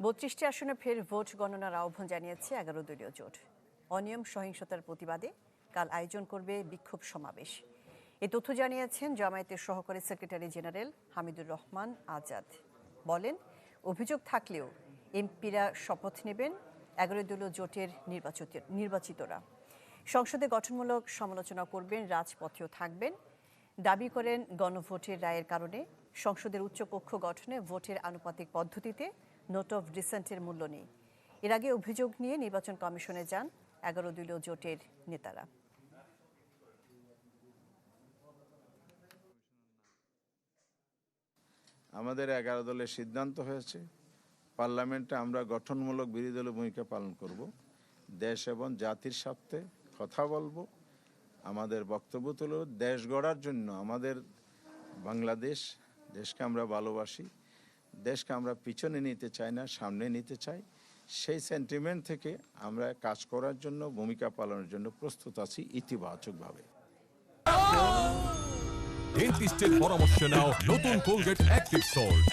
৩২টি আসনে ফের ভোট গণনার আহ্বান জানিয়েছে ১১ দলীয় জোট। অনিয়ম সহিংসতার প্রতিবাদে কাল আয়োজন করবে বিক্ষোভ সমাবেশ। এ তথ্য জানিয়েছেন জামায়াতের সহকারী সেক্রেটারি জেনারেল হামিদুর রহমান আজাদ। বলেন, অভিযোগ থাকলেও এমপিরা শপথ নেবেন ১১ দলীয় জোটের নির্বাচিতরা। সংসদে গঠনমূলক সমালোচনা করবেন, রাজপথেও থাকবেন। দাবি করেন, গণভোটের রায়ের কারণে সংসদের উচ্চকক্ষ গঠনে ভোটের আনুপাতিক পদ্ধতিতে নোট অফ ডিসেন্টের মূল্য নেই। এর আগে অভিযোগ নিয়ে নির্বাচন কমিশনে যান ১১ দলীয় জোটের নেতারা। আমাদের ১১ দলের সিদ্ধান্ত হয়েছে, পার্লামেন্টে আমরা গঠনমূলক বিরোধী দলের ভূমিকা পালন করব, দেশ এবং জাতির স্বার্থে কথা বলবো, আমাদের বক্তব্য তুলে দেশ গড়ার জন্য আমাদের বাংলাদেশ দেশকে আমরা ভালোবাসি, দেশকে আমরা পিছনে নিতে চাই না, সামনে নিতে চাই। সেই সেন্টিমেন্ট থেকে আমরা কাজ করার জন্য, ভূমিকা পালনের জন্য প্রস্তুত আছি ইতিবাচকভাবে। ডেন্টিস্টের পরামর্শ নাও নতুন কোলগেট অ্যাক্টিভ সল্ট।